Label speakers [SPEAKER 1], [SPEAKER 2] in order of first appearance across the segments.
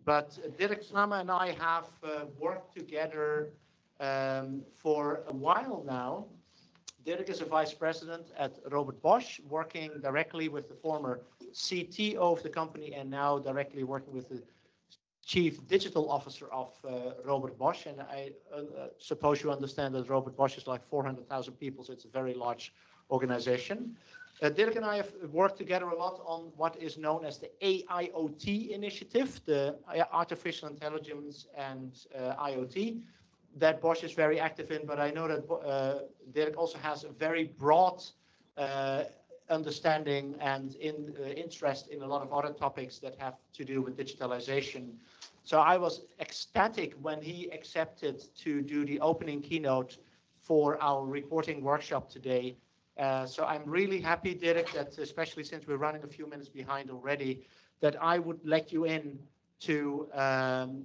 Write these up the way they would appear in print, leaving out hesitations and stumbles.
[SPEAKER 1] but Dirk Slama and I have worked together for a while now. Dirk is a vice president at Robert Bosch, working directly with the former CTO of the company and now directly working with the chief digital officer of Robert Bosch. And I suppose you understand that Robert Bosch is like 400,000 people, so it's a very large organization. Dirk and I have worked together a lot on what is known as the AIoT initiative, the artificial intelligence and IoT, that Bosch is very active in, but I know that Dirk also has a very broad understanding and interest in a lot of other topics that have to do with digitalization. So I was ecstatic when he accepted to do the opening keynote for our reporting workshop today. So I'm really happy, Dirk, that especially since we're running a few minutes behind already, that I would let you in to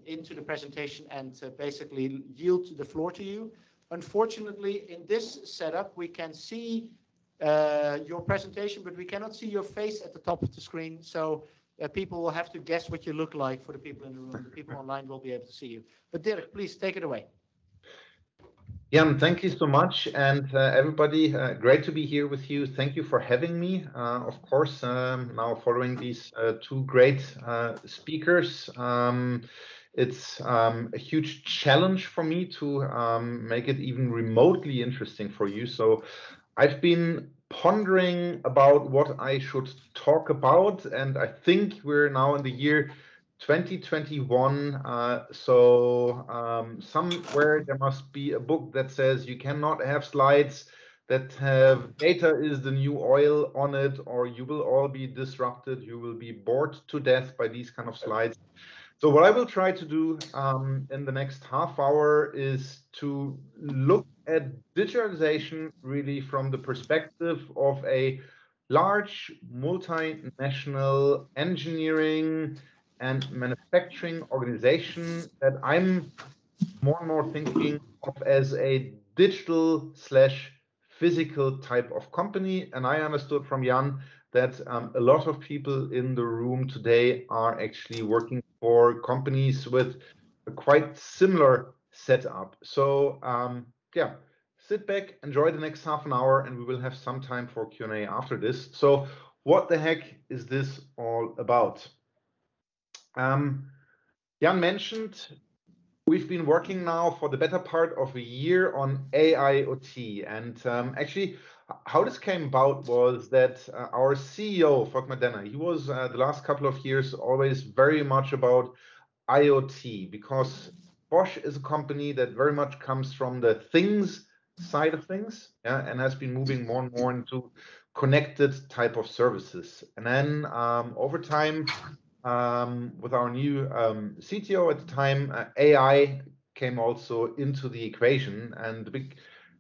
[SPEAKER 1] into the presentation and basically yield the floor to you. Unfortunately, in this setup, we can see your presentation, but we cannot see your face at the top of the screen. So people will have to guess what you look like for the people in the room. The people online will be able to see you. But Dirk, please take it away.
[SPEAKER 2] Jan, thank you so much. And everybody, great to be here with you. Thank you for having me. Of course, now following these two great speakers, it's a huge challenge for me to make it even remotely interesting for you. So I've been pondering about what I should talk about, and I think we're now in the year 2021, somewhere there must be a book that says you cannot have slides that have data is the new oil on it, or you will all be disrupted, you will be bored to death by these kind of slides. So what I will try to do in the next half hour is to look at digitalization really from the perspective of a large multinational engineering and manufacturing organization that I'm more and more thinking of as a digital / physical type of company. And I understood from Jan that a lot of people in the room today are actually working for companies with a quite similar setup. So yeah, sit back, enjoy the next half an hour, and we will have some time for Q&A after this. So what the heck is this all about? Jan mentioned we've been working now for the better part of a year on AIoT, and actually how this came about was that our CEO, Volkmar Denner, he was the last couple of years always very much about IoT, because Bosch is a company that very much comes from the things side of things, yeah, and has been moving more and more into connected type of services. And then over time, with our new CTO at the time, AI came also into the equation, and the big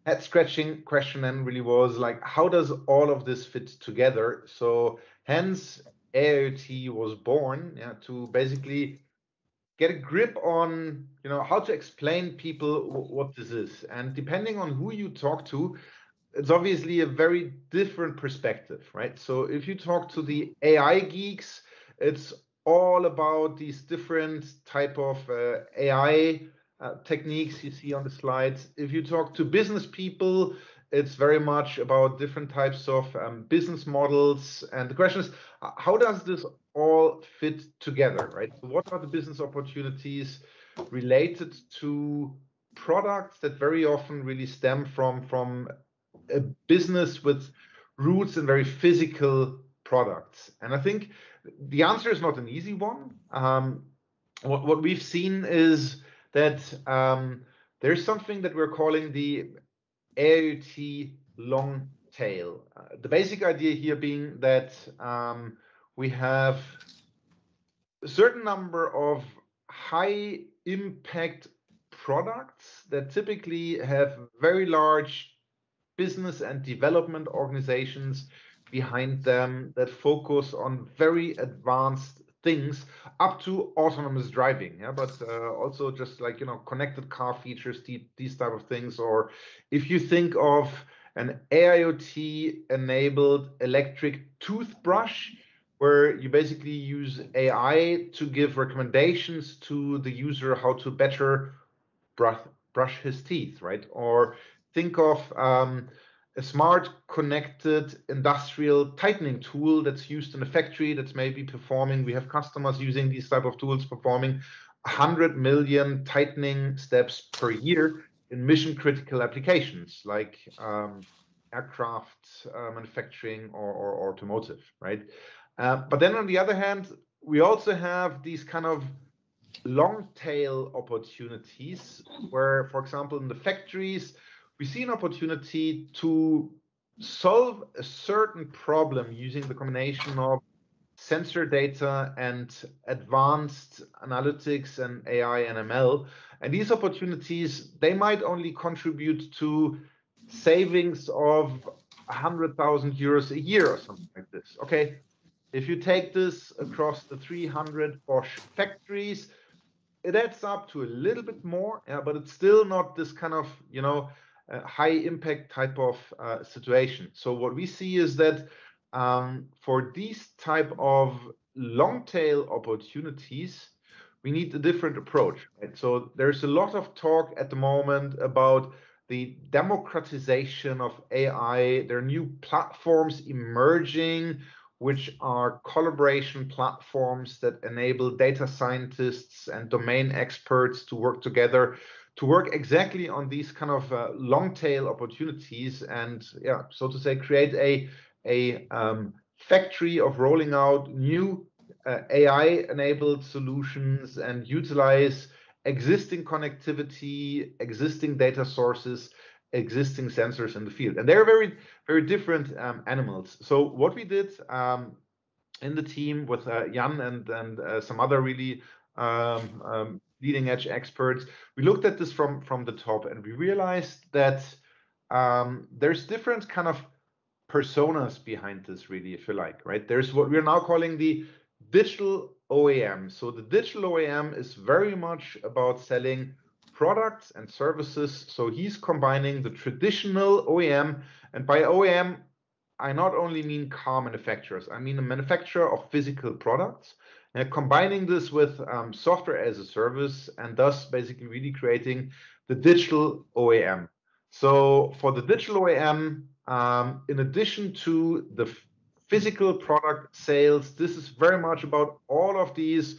[SPEAKER 2] head-scratching question then really was like, how does all of this fit together? So hence AIoT was born, yeah, to basically get a grip on, you know, how to explain people what this is. And depending on who you talk to, it's obviously a very different perspective, right? So if you talk to the AI geeks, it's all about these different type of AI techniques you see on the slides. If you talk to business people, it's very much about different types of business models. And the question is, how does this all fit together, right? So what are the business opportunities related to products that very often really stem from a business with roots in very physical products? And I think the answer is not an easy one. What we've seen is that there's something that we're calling the AIoT long tail. The basic idea here being that we have a certain number of high impact products that typically have very large business and development organizations behind them that focus on very advanced things, up to autonomous driving, yeah, but also just like, you know, connected car features, these type of things. Or if you think of an AIoT enabled electric toothbrush, where you basically use AI to give recommendations to the user how to better brush his teeth, right? Or think of a smart connected industrial tightening tool that's used in a factory that's maybe performing. We have customers using these type of tools performing 100 million tightening steps per year in mission critical applications like aircraft manufacturing or automotive, right? But then on the other hand, we also have these kind of long tail opportunities where, for example, in the factories, we see an opportunity to solve a certain problem using the combination of sensor data and advanced analytics and AI and ML. And these opportunities, they might only contribute to savings of 100,000 euros a year or something like this. Okay, if you take this across the 300 Bosch factories, it adds up to a little bit more, yeah, but it's still not this kind of, you know, high impact type of situation. So what we see is that for these type of long tail opportunities, we need a different approach, right? So there's a lot of talk at the moment about the democratization of AI. There are new platforms emerging, which are collaboration platforms that enable data scientists and domain experts to work together, to work exactly on these kind of long tail opportunities and, yeah, so to say, create a factory of rolling out new AI-enabled solutions and utilize existing connectivity, existing data sources, existing sensors in the field. And they're very, very different animals. So what we did in the team with Jan and some other really leading edge experts, we looked at this from the top, and we realized that there's different kind of personas behind this, really, if you like, right? There's what we're now calling the digital OEM. So the digital OEM is very much about selling products and services. So he's combining the traditional OEM, and by OEM, I not only mean car manufacturers, I mean a manufacturer of physical products, and combining this with software as a service, and thus basically really creating the digital OEM. So for the digital OEM, in addition to the physical product sales, this is very much about all of these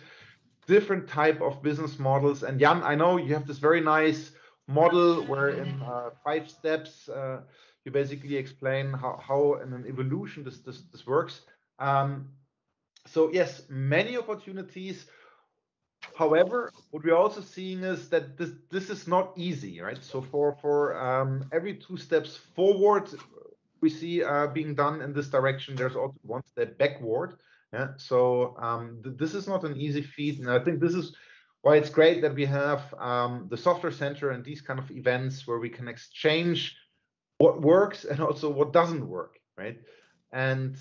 [SPEAKER 2] different type of business models. And Jan, I know you have this very nice model where in 5 steps you basically explain how in an evolution this works. So yes, many opportunities. However, what we're also seeing is that this is not easy, right? So for every 2 steps forward we see being done in this direction, there's also 1 step backward. Yeah, so this is not an easy feat, and I think this is why it's great that we have the software center and these kind of events where we can exchange what works and also what doesn't work, right? And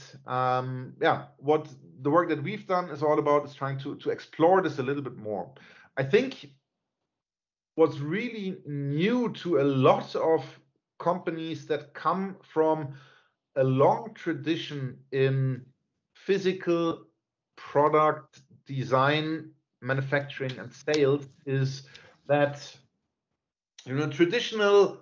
[SPEAKER 2] yeah, what the work that we've done is all about is trying to explore this a little bit more. I think what's really new to a lot of companies that come from a long tradition in physical product design, manufacturing, and sales is that, you know, traditional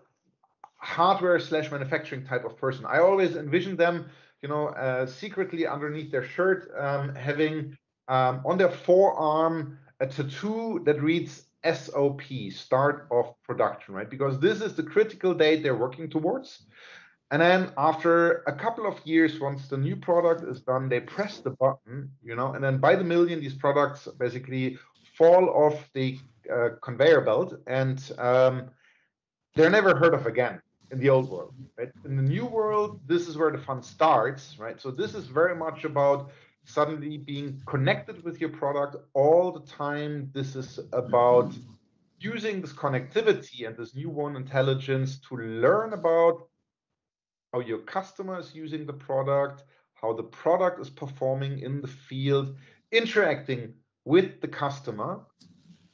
[SPEAKER 2] hardware / manufacturing type of person, I always envision them, you know, secretly underneath their shirt, having on their forearm a tattoo that reads SOP, start of production, right? Because this is the critical date they're working towards. And then after a couple of years, once the new product is done, they press the button, you know, and then by the million, these products basically fall off the conveyor belt, and they're never heard of again in the old world, right? In the new world, this is where the fun starts, right? So this is very much about suddenly being connected with your product all the time. This is about using this connectivity and this new one intelligence to learn about how your customer is using the product, how the product is performing in the field, interacting with the customer,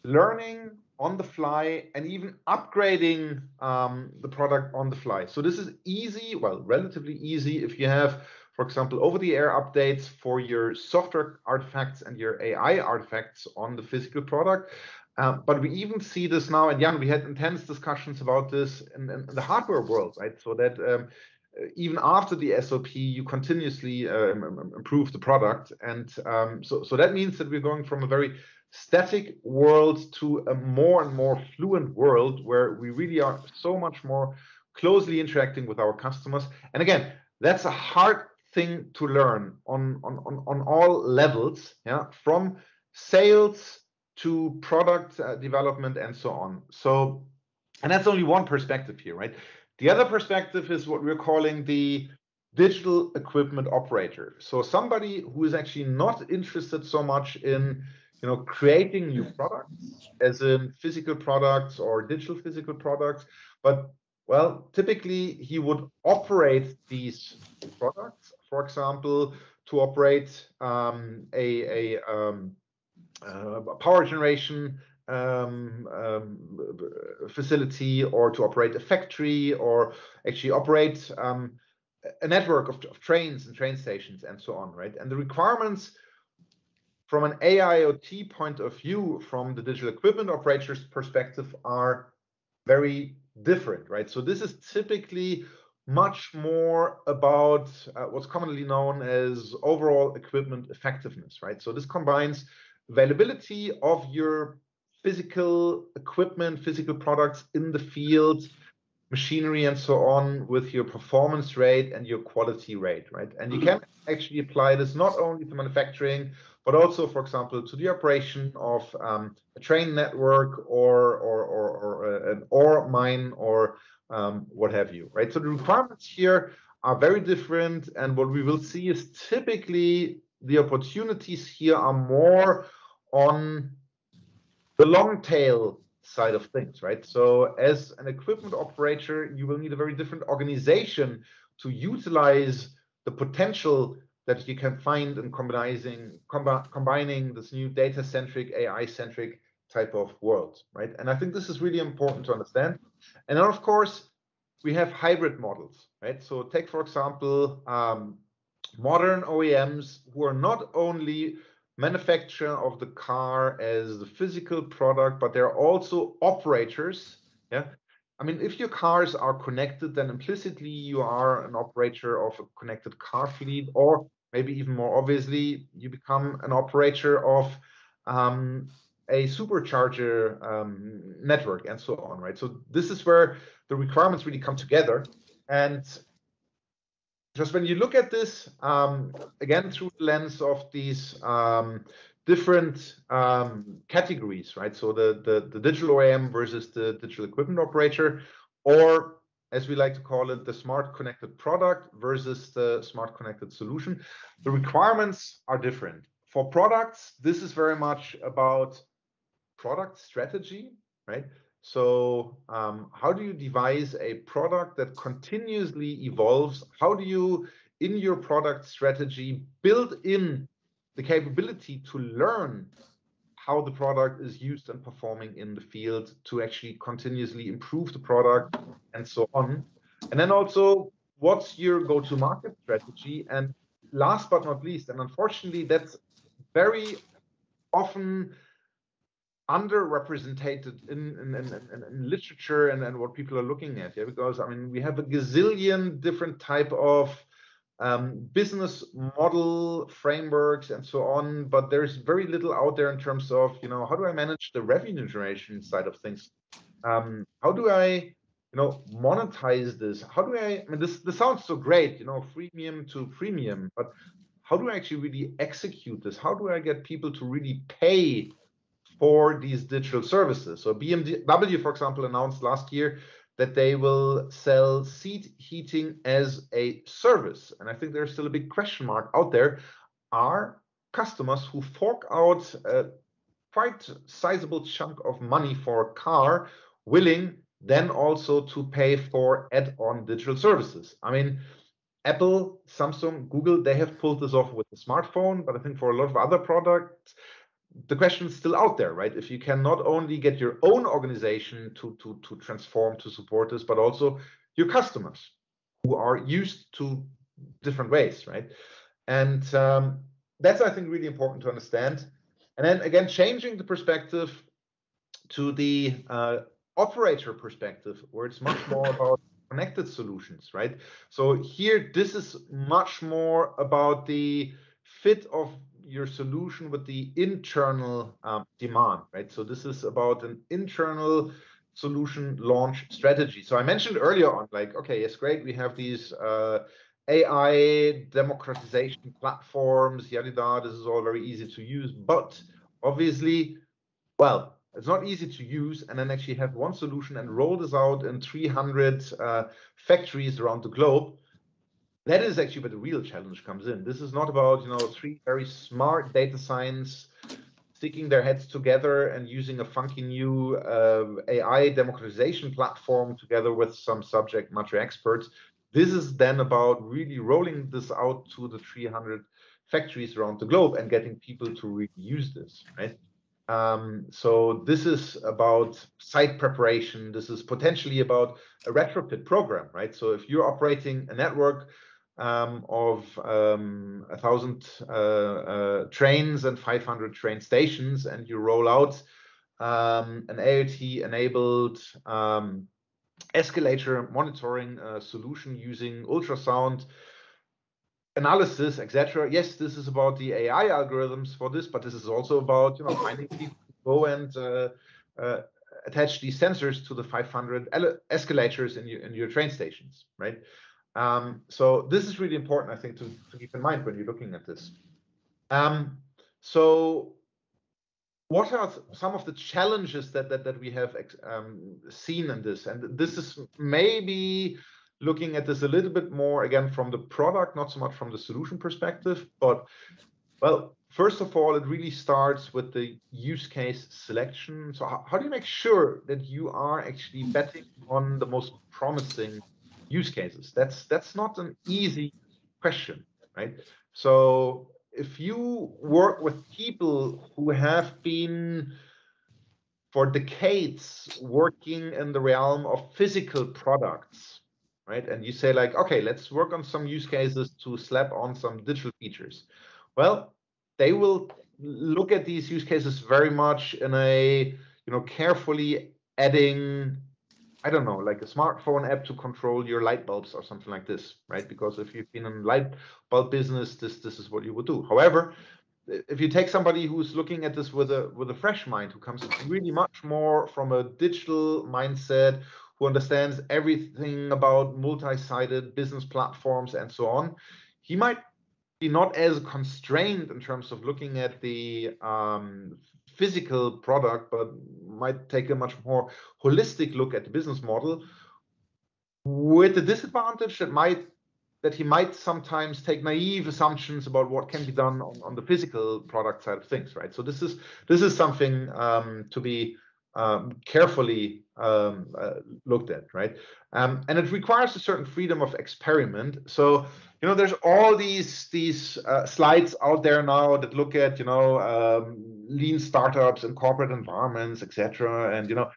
[SPEAKER 2] learning on the fly, and even upgrading the product on the fly. So this is easy, well, relatively easy if you have, for example, over-the-air updates for your software artifacts and your AI artifacts on the physical product. But we even see this now, and Jan, we had intense discussions about this in the hardware world, right? So that even after the SOP, you continuously improve the product. And so that means that we're going from a very static world to a more and more fluent world where we really are so much more closely interacting with our customers. And again, that's a hard thing to learn on all levels, yeah, from sales to product development and so on. So, and that's only one perspective here, right? The other perspective is what we're calling the digital equipment operator. So somebody who is actually not interested so much in, you know, creating new products, as in physical products or digital physical products, but well, typically he would operate these products, for example, to operate a power generation facility, or to operate a factory, or actually operate a network of trains and train stations and so on, right? And the requirements from an AIoT point of view, from the digital equipment operator's perspective, are very different, right? So this is typically much more about what's commonly known as overall equipment effectiveness, right? So this combines availability of your physical equipment, physical products in the field, machinery and so on, with your performance rate and your quality rate, right? And you can actually apply this not only to manufacturing, but also, for example, to the operation of a train network or an ore mine, or what have you, right? So the requirements here are very different, and what we will see is typically the opportunities here are more on the long tail side of things, right? So as an equipment operator, you will need a very different organization to utilize the potential that you can find in combining this new data-centric, AI-centric type of world, right? And I think this is really important to understand. And then, of course, we have hybrid models, right? So take, for example, modern OEMs who are not only manufacturer of the car as the physical product, but they're also operators. Yeah, I mean, if your cars are connected, then implicitly you are an operator of a connected car fleet, or maybe even more obviously, you become an operator of a supercharger network and so on, right? So this is where the requirements really come together. And just when you look at this, again, through the lens of these different categories, right? So the digital OEM versus the digital equipment operator, or as we like to call it, the smart connected product versus the smart connected solution, the requirements are different. For products, this is very much about product strategy, right? So how do you devise a product that continuously evolves? How do you, in your product strategy, build in the capability to learn how the product is used and performing in the field, to actually continuously improve the product and so on? And then also, what's your go-to-market strategy? And last but not least, and unfortunately, that's very often underrepresented in literature and what people are looking at, yeah, because I mean, we have a gazillion different type of business model frameworks and so on, but there's very little out there in terms of, you know, how do I manage the revenue generation side of things? How do I, you know, monetize this? How do I mean, this sounds so great, you know, freemium to premium, but how do I actually really execute this? How do I get people to really pay for these digital services? So BMW, for example, announced last year that they will sell seat heating as a service. And I think there's still a big question mark out there. Are customers who fork out a quite sizable chunk of money for a car willing then also to pay for add-on digital services? I mean, Apple, Samsung, Google, they have pulled this off with the smartphone, but I think for a lot of other products, the question is still out there, right? If you can not only get your own organization to transform to support this, but also your customers who are used to different ways, right? And that's, I think, really important to understand. And then again, changing the perspective to the operator perspective, where it's much more about connected solutions, right? So here, this is much more about the fit of your solution with the internal demand, right? So this is about an internal solution launch strategy. So I mentioned earlier on, like, okay, it's great, we have these AI democratization platforms, yada yada, this is all very easy to use, but obviously, well, it's not easy to use and then actually have one solution and roll this out in 300 factories around the globe. That is actually where the real challenge comes in. This is not about, you know, 3 very smart data science sticking their heads together and using a funky new AI democratization platform together with some subject matter experts. This is then about really rolling this out to the 300 factories around the globe and getting people to really use this, right? So this is about site preparation. This is potentially about a retrofit program, right? So if you're operating a network of 1,000 trains and 500 train stations, and you roll out an IoT-enabled escalator monitoring solution using ultrasound analysis, etc. Yes, this is about the AI algorithms for this, but this is also about, you know, finding people to go and attach these sensors to the 500 escalators in your train stations, right? So this is really important, I think, to keep in mind when you're looking at this. So what are some of the challenges that we have seen in this? And this is maybe looking at this a little bit more, again, from the product, not so much from the solution perspective, but, well, first of all, it really starts with the use case selection. So how do you make sure that you are actually betting on the most promising use cases? That's not an easy question, right? So if you work with people who have been for decades working in the realm of physical products, right? And you say like, okay, let's work on some use cases to slap on some digital features. Well, they will look at these use cases very much in a, you know, carefully adding, I don't know, like a smartphone app to control your light bulbs or something like this, right? Because if you've been in light bulb business, this is what you would do. However, if you take somebody who's looking at this with a fresh mind, who comes really much more from a digital mindset, who understands everything about multi-sided business platforms and so on, he might be not as constrained in terms of looking at the physical product, but might take a much more holistic look at the business model, with the disadvantage that he might sometimes take naive assumptions about what can be done on the physical product side of things, right? So this is something to be carefully looked at, right? And it requires a certain freedom of experiment. So, you know, there's all these slides out there now that look at, you know, lean startups and corporate environments, etc. And, you know,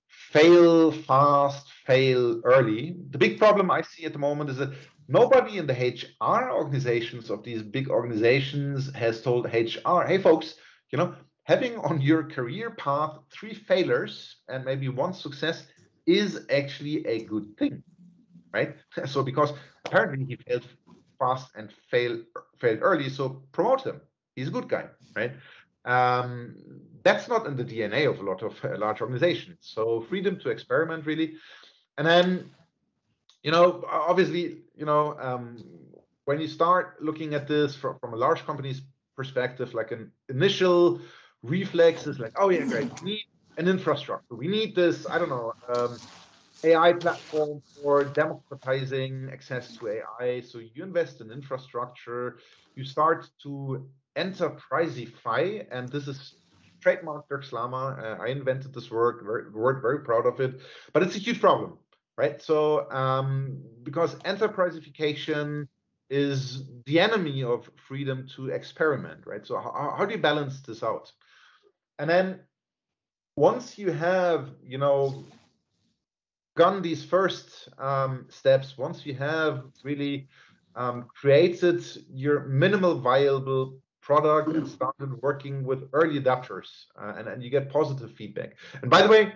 [SPEAKER 2] fail fast, fail early. The big problem I see at the moment is that nobody in the HR organizations of these big organizations has told HR, hey folks, you know, having on your career path 3 failures and maybe 1 success is actually a good thing, right? So because apparently he failed fast and failed early, so promote him. He's a good guy, right? That's not in the DNA of a lot of large organizations. So freedom to experiment, really. And then, you know, obviously, you know, when you start looking at this from a large company's perspective, like an initial reflex is like, oh yeah, great, we need an infrastructure. We need this, I don't know, AI platform for democratizing access to AI. So you invest in infrastructure, you start to enterpriseify, and this is trademark Dirk Slama. I invented this word, very proud of it, but it's a huge problem, right? So because enterpriseification is the enemy of freedom to experiment, right? So how do you balance this out? And then once you have, you know, gone these first steps, once you have really created your minimal viable product and started working with early adopters, and you get positive feedback. And by the way,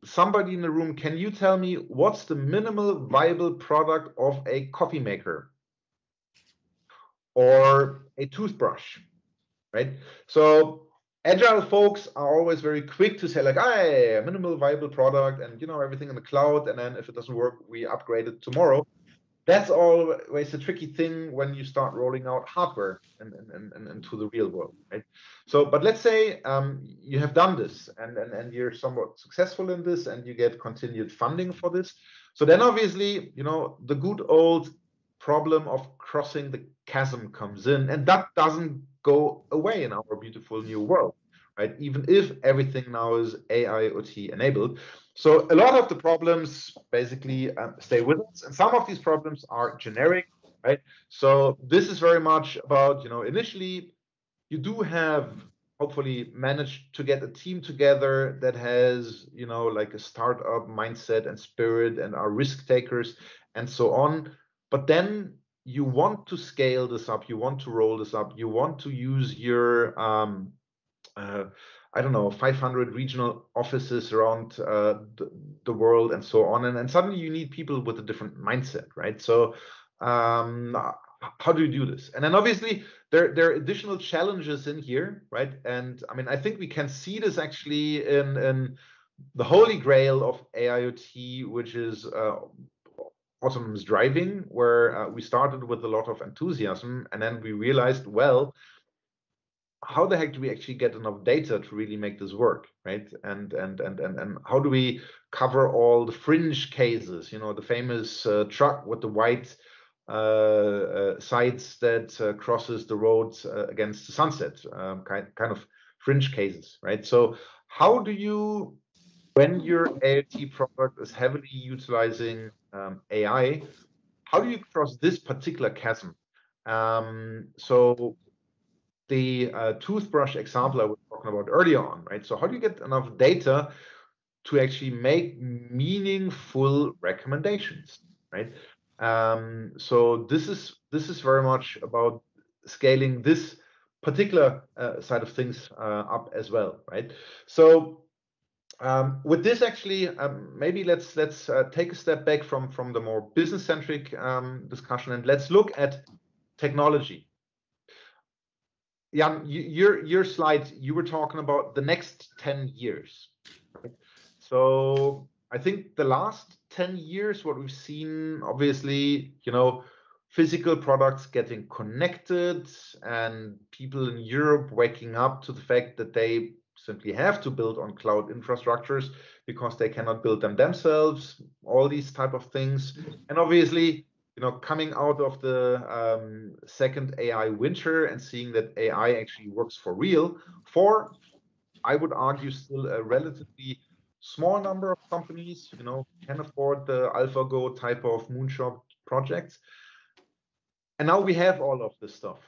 [SPEAKER 2] somebody in the room, can you tell me what's the minimal viable product of a coffee maker or a toothbrush, right? So agile folks are always very quick to say like, "Hey, a minimal viable product, and everything in the cloud, and then if it doesn't work, we upgrade it tomorrow." That's always a tricky thing when you start rolling out hardware and into the real world, right? So, but let's say you have done this and you're somewhat successful in this and you get continued funding for this. So then obviously, the good old problem of crossing the chasm comes in, and that doesn't go away in our beautiful new world, right? Even if everything now is AIoT enabled. So a lot of the problems basically stay with us, and some of these problems are generic, right? So this is very much about, initially you do have hopefully managed to get a team together that has, like a startup mindset and spirit and are risk takers and so on. But then you want to scale this up, you want to roll this up, you want to use your I don't know, 500 regional offices around the world and so on. And suddenly you need people with a different mindset, right? So how do you do this? And then obviously there are additional challenges in here, right? And I mean, I think we can see this actually in the holy grail of AIoT, which is autonomous driving, where we started with a lot of enthusiasm, and then we realized, well, how the heck do we actually get enough data to really make this work, right? And how do we cover all the fringe cases? The famous truck with the white sides that crosses the road against the sunset, kind of fringe cases, right? So how do you, when your AIoT product is heavily utilizing AI, how do you cross this particular chasm? So the toothbrush example I was talking about earlier on, right? So how do you get enough data to actually make meaningful recommendations, right? So this is very much about scaling this particular side of things up as well, right? So with this, actually, maybe let's take a step back from the more business-centric discussion, and let's look at technology. Jan, your slide, you were talking about the next 10 years. Right? So I think the last 10 years, what we've seen, obviously, physical products getting connected and people in Europe waking up to the fact that they simply have to build on cloud infrastructures because they cannot build them themselves, all these type of things. And obviously, coming out of the second AI winter and seeing that AI actually works for real, for, I would argue, still a relatively small number of companies, can afford the AlphaGo type of moonshot projects. And now we have all of this stuff,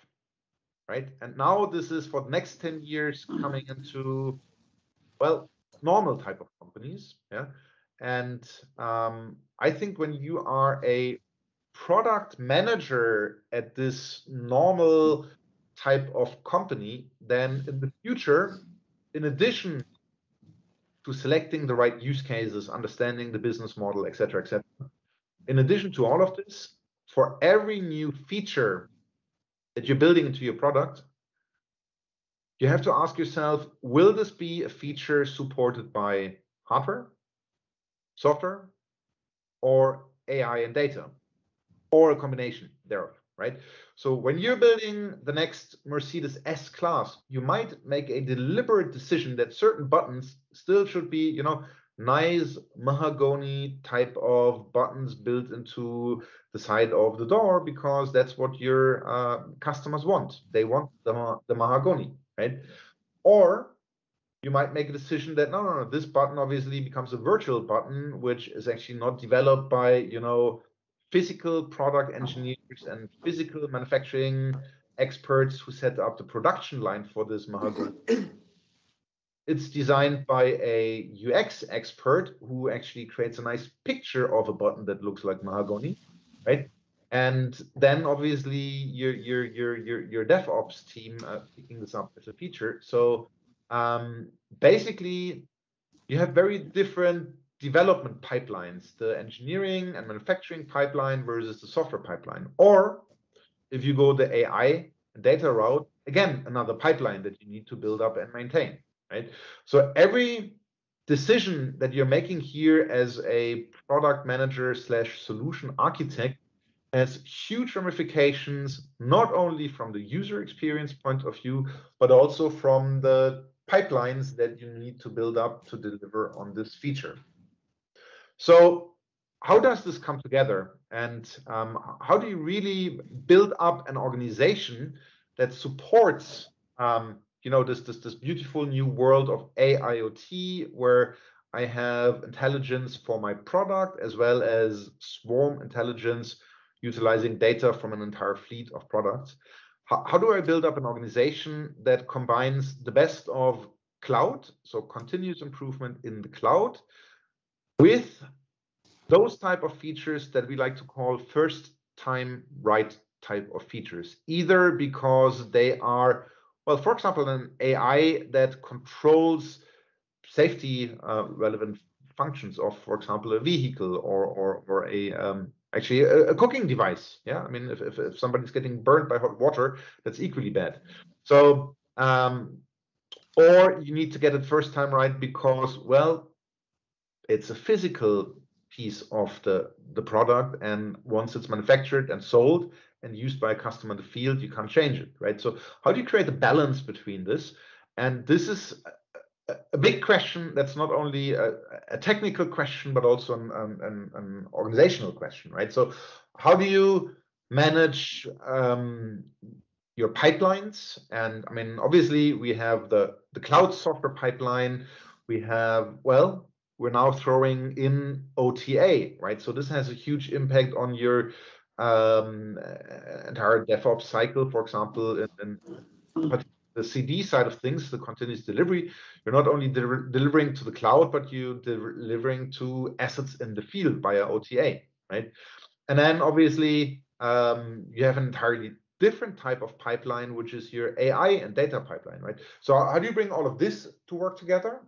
[SPEAKER 2] right? And now this is for the next 10 years coming into, well, normal type of companies, yeah. And I think when you are a product manager at this normal type of company, then in the future, in addition to selecting the right use cases, understanding the business model, et cetera, in addition to all of this, for every new feature that you're building into your product, you have to ask yourself, will this be a feature supported by hardware, software, or AI and data? Or a combination thereof, right? So when you're building the next Mercedes S-Class, you might make a deliberate decision that certain buttons still should be, nice mahogany type of buttons built into the side of the door, because that's what your customers want. They want the mahogany, right? Or you might make a decision that no, this button obviously becomes a virtual button, which is actually not developed by, physical product engineers and physical manufacturing experts who set up the production line for this mahogany. It's designed by a UX expert who actually creates a nice picture of a button that looks like mahogany, right? And then obviously your DevOps team picking this up as a feature. So basically, you have very different development pipelines, the engineering and manufacturing pipeline versus the software pipeline. Or if you go the AI and data route, again, another pipeline that you need to build up and maintain, right? So every decision that you're making here as a product manager / solution architect has huge ramifications, not only from the user experience point of view, but also from the pipelines that you need to build up to deliver on this feature. So how does this come together? And how do you really build up an organization that supports this beautiful new world of AIoT, where I have intelligence for my product as well as swarm intelligence utilizing data from an entire fleet of products? How do I build up an organization that combines the best of cloud, so continuous improvement in the cloud, with those type of features that we like to call first time right type of features, either because they are, well, for example, an AI that controls safety relevant functions of, for example, a vehicle or actually a cooking device. Yeah, I mean, if somebody's getting burned by hot water, that's equally bad. So or you need to get it first time right because, well, it's a physical piece of the product, and once it's manufactured and sold and used by a customer in the field, you can't change it, right? So how do you create a balance between this? And this is a big question that's not only a technical question, but also an organizational question, right? So how do you manage your pipelines? And I mean, obviously we have the cloud software pipeline. We have, well, we're now throwing in OTA, right? So this has a huge impact on your entire DevOps cycle. For example, in the CD side of things, the continuous delivery, you're not only delivering to the cloud, but you're delivering to assets in the field via OTA, right? And then obviously you have an entirely different type of pipeline, which is your AI and data pipeline, right? So how do you bring all of this to work together?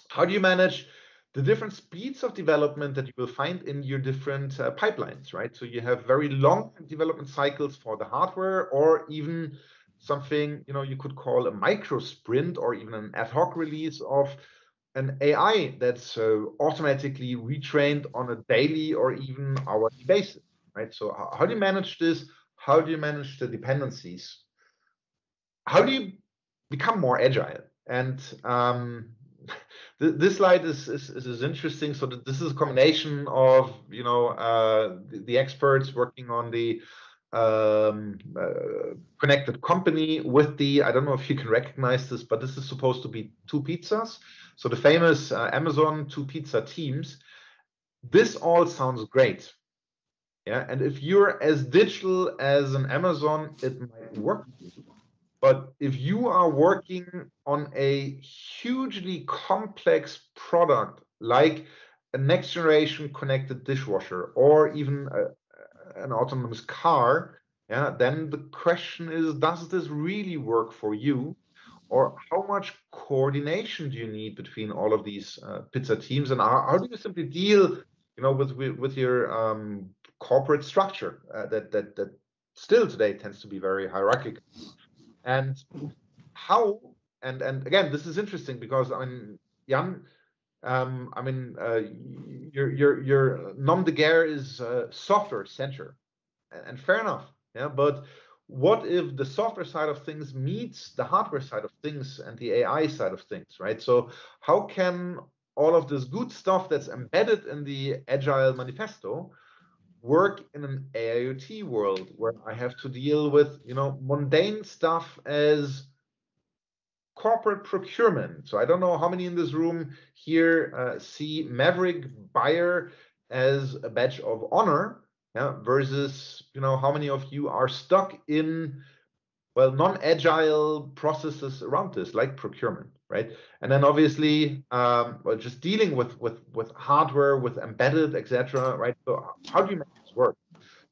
[SPEAKER 2] How do you manage the different speeds of development that you will find in your different pipelines, right? So you have very long development cycles for the hardware, or even something, you could call a micro sprint, or even an ad hoc release of an AI that's automatically retrained on a daily or even hourly basis, right? So how do you manage this? How do you manage the dependencies? How do you become more agile? And this slide is interesting. So this is a combination of the experts working on the connected company with the, I don't know if you can recognize this, but this is supposed to be two pizzas. So the famous Amazon two pizza teams. This all sounds great. Yeah, and if you're as digital as an Amazon, it might work. But if you are working on a hugely complex product like a next generation connected dishwasher, or even an autonomous car, yeah, then the question is, does this really work for you? Or how much coordination do you need between all of these pizza teams? And how do you simply deal, with your corporate structure that still today tends to be very hierarchical? And how, and again, this is interesting because, I mean, Jan, your nom de guerre is software center, and fair enough, yeah. But what if the software side of things meets the hardware side of things and the AI side of things, right? So how can all of this good stuff that's embedded in the Agile Manifesto work in an AIoT world where I have to deal with, mundane stuff as corporate procurement? So I don't know how many in this room here see Maverick Buyer as a badge of honor, yeah, versus, how many of you are stuck in, well, non-agile processes around this, like procurement, right? And then obviously, well, just dealing with hardware, with embedded, etc., right? So how do you make this work?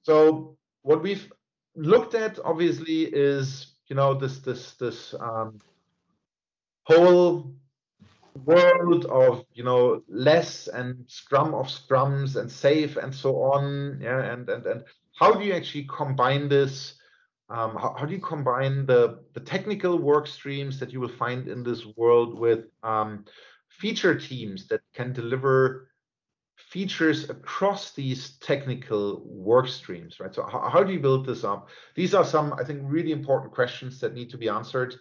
[SPEAKER 2] So what we've looked at obviously is, you know, this whole world of, you know, less and scrum of scrums and safe and so on. Yeah, and how do you actually combine this? How do you combine the technical work streams that you will find in this world with feature teams that can deliver features across these technical work streams, right? So how do you build this up? These are some, I think, really important questions that need to be answered.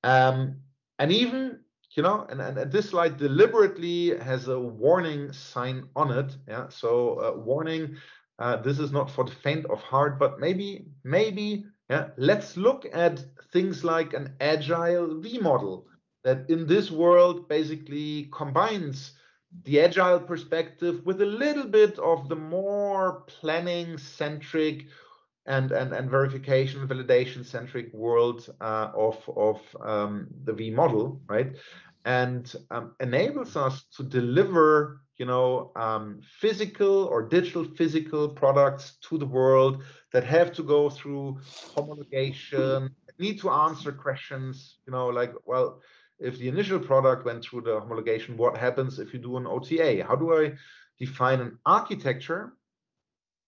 [SPEAKER 2] And even, you know, and this slide deliberately has a warning sign on it. Yeah, so warning, this is not for the faint of heart, but maybe, yeah, let's look at things like an agile V model that in this world basically combines the agile perspective with a little bit of the more planning centric and verification validation centric world of the V model, right? And enables us to deliver, you know, physical or digital physical products to the world that have to go through homologation, need to answer questions, you know, like, well, if the initial product went through the homologation, what happens if you do an OTA? How do I define an architecture,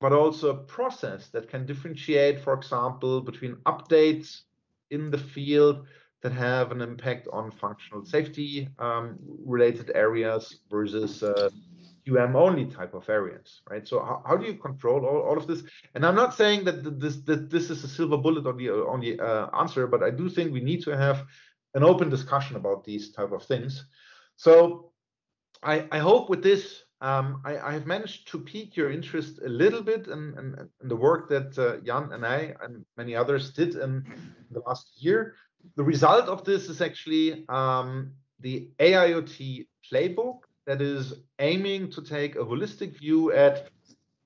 [SPEAKER 2] but also a process that can differentiate, for example, between updates in the field that have an impact on functional safety related areas versus only type of areas, right? So how do you control all of this? And I'm not saying that this is a silver bullet on the answer, but I do think we need to have an open discussion about these type of things. So I hope with this I have managed to pique your interest a little bit in the work that Jan and I and many others did in the last year. The result of this is actually the AIoT Playbook that is aiming to take a holistic view at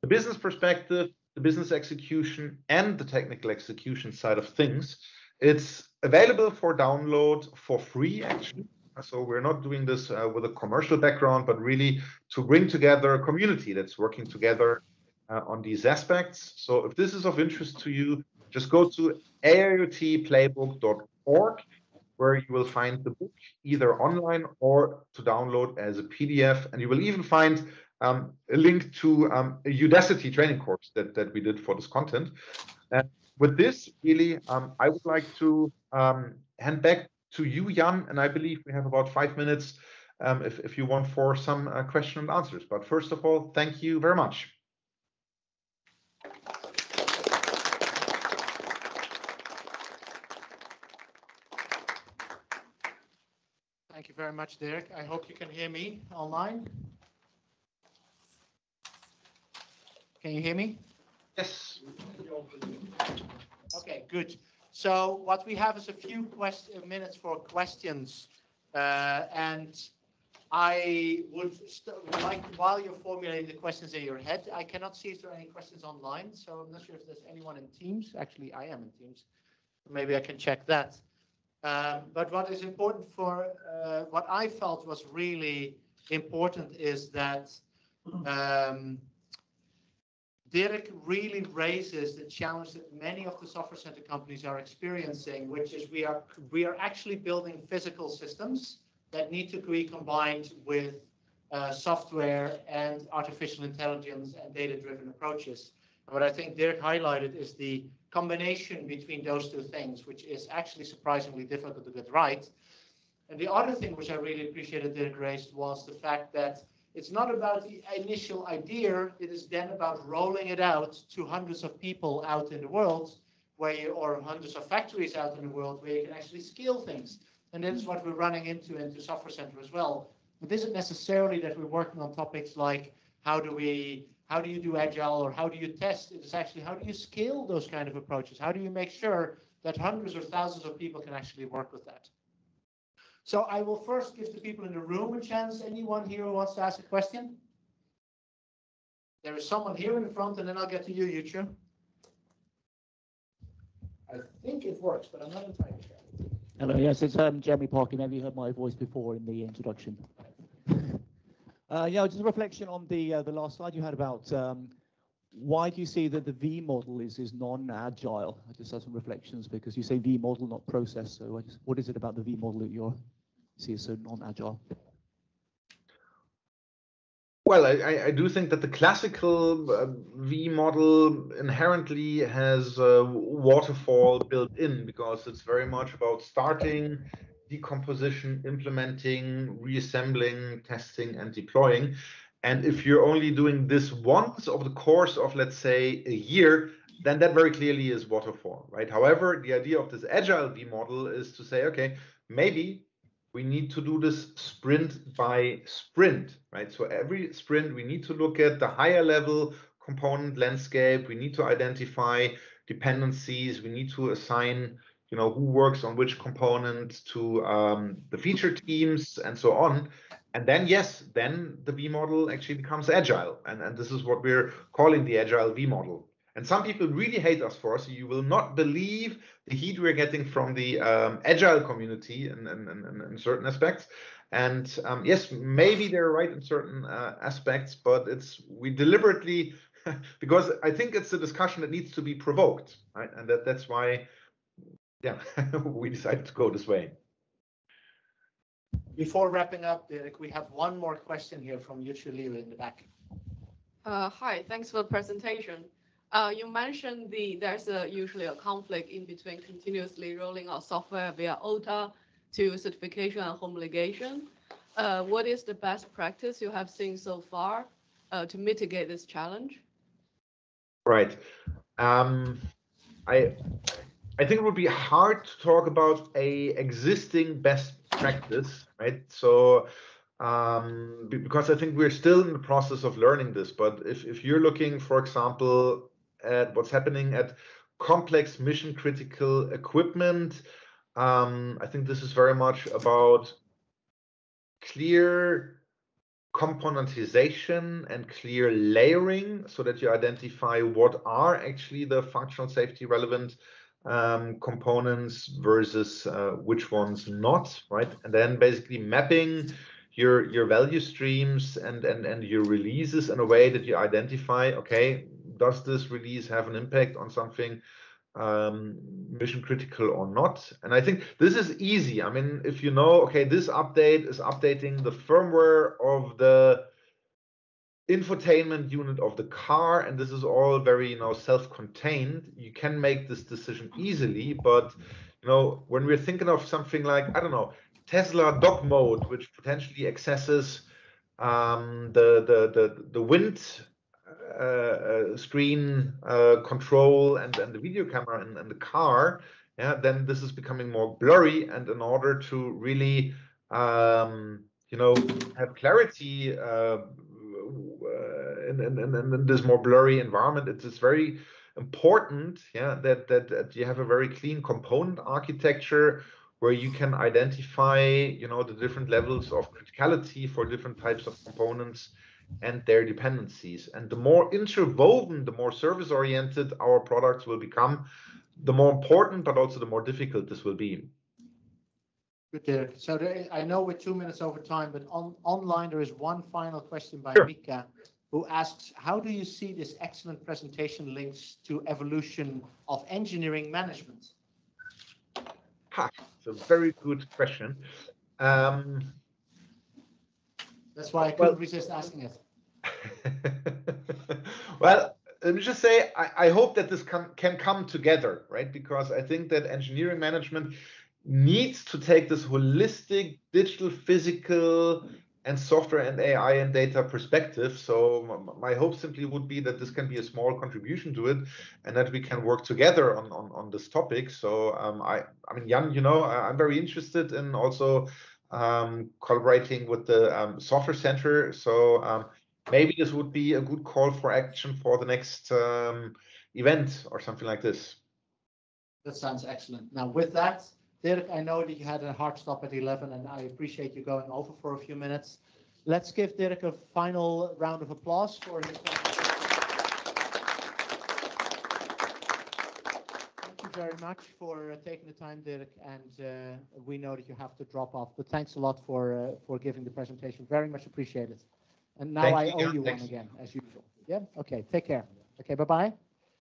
[SPEAKER 2] the business perspective, the business execution, and the technical execution side of things. It's available for download for free, actually. So we're not doing this with a commercial background, but really to bring together a community that's working together on these aspects. So if this is of interest to you, just go to aiotplaybook.org, where you will find the book either online or to download as a PDF. And you will even find a link to a Udacity training course that we did for this content. And with this, really, I would like to hand back to you, Jan, and I believe we have about 5 minutes if you want for some question and answers. But first of all, thank you very much.
[SPEAKER 1] Thank you very much, Dirk. I hope you can hear me online. Can you hear me?
[SPEAKER 2] Yes.
[SPEAKER 1] Okay, good. So what we have is a few minutes for questions. And I would like, while you're formulating the questions in your head, I cannot see if there are any questions online. So I'm not sure if there's anyone in Teams. Actually, I am in Teams. Maybe I can check that. But what is important for what I felt was really important is that Dirk really raises the challenge that many of the software center companies are experiencing, which is we are actually building physical systems that need to be combined with software and artificial intelligence and data-driven approaches. And what I think Dirk highlighted is the combination between those two things, which is actually surprisingly difficult to get right. And the other thing which I really appreciated Dirk raised was the fact that it's not about the initial idea, it is then about rolling it out to hundreds of people out in the world, or hundreds of factories out in the world where you can actually scale things. And that is what we're running into Software Center as well. It isn't necessarily that we're working on topics like how do you do agile or how do you test? It is actually how do you scale those kind of approaches? How do you make sure that hundreds or thousands of people can actually work with that? So I will first give the people in the room a chance. Anyone here who wants to ask a question? There is someone here in the front, and then I'll get to you, Yucho. I think it works, but I'm not entirely sure.
[SPEAKER 3] Hello, yes, it's Jeremy Parker. Maybe you heard my voice before in the introduction. Yeah, just a reflection on the last slide you had about why do you see that the V model is non-agile? I just have some reflections because you say V model, not process. So what is it about the V model that you see as so non-agile?
[SPEAKER 2] Well, I do think that the classical V model inherently has waterfall built in because it's very much about starting, decomposition, implementing, reassembling, testing, and deploying. And if you're only doing this once over the course of, let's say, a year, then that very clearly is waterfall, right? However, the idea of this agile V model is to say, okay, maybe we need to do this sprint by sprint, right? So every sprint, we need to look at the higher level component landscape. We need to identify dependencies. We need to assign, who works on which component to the feature teams and so on. And then, yes, then the V model actually becomes agile. And this is what we're calling the agile V model. And some people really hate us for it. So you will not believe the heat we're getting from the agile community in certain aspects. And yes, maybe they're right in certain aspects, but we deliberately, because I think it's a discussion that needs to be provoked, right? And that's why, yeah, we decided to go this way.
[SPEAKER 1] Before wrapping up, Dirk, we have one more question here from Yuchu Liu in the back.
[SPEAKER 4] Hi, thanks for the presentation. You mentioned there's usually a conflict in between continuously rolling out software via OTA to certification and homologation. What is the best practice you have seen so far to mitigate this challenge?
[SPEAKER 2] Right. I think it would be hard to talk about a existing best practice, right? So because I think we're still in the process of learning this, but if you're looking, for example, at what's happening at complex mission critical equipment, I think this is very much about clear componentization and clear layering so that you identify what are actually the functional safety relevant components versus which ones not, right? And then basically mapping your value streams and your releases in a way that you identify, okay, does this release have an impact on something mission critical or not? And I think this is easy. I mean, if you know, okay, this update is updating the firmware of the infotainment unit of the car, and this is all very self-contained, you can make this decision easily. But when we're thinking of something like, I don't know, Tesla dog mode, which potentially accesses the wind screen control and the video camera in the car, yeah, then this is becoming more blurry. And in order to really have clarity in this more blurry environment, it is very important, yeah, that you have a very clean component architecture where you can identify the different levels of criticality for different types of components and their dependencies. And the more interwoven, the more service oriented our products will become, the more important but also the more difficult this will be.
[SPEAKER 1] Good, Dirk. So I know we're 2 minutes over time, but online there is one final question by Mika, who asks, how do you see this excellent presentation links to evolution of engineering management?
[SPEAKER 2] It's a very good question.
[SPEAKER 1] That's why I couldn't resist asking it.
[SPEAKER 2] Well, let me just say, I hope that this can come together, right? Because I think that engineering management needs to take this holistic digital, physical, and software and AI and data perspective. So my hope simply would be that this can be a small contribution to it, and that we can work together on this topic. So I mean, Jan, I'm very interested in also collaborating with the Software Center. So maybe this would be a good call for action for the next event or something like this.
[SPEAKER 1] That sounds excellent. Now, with that, Dirk, I know that you had a hard stop at 11, and I appreciate you going over for a few minutes. Let's give Dirk a final round of applause for his presentation. Thank you very much for taking the time, Dirk, and we know that you have to drop off, but thanks a lot for giving the presentation. Very much appreciated. And now I owe you one again, as usual. Yeah? Okay, take care. Okay, bye-bye.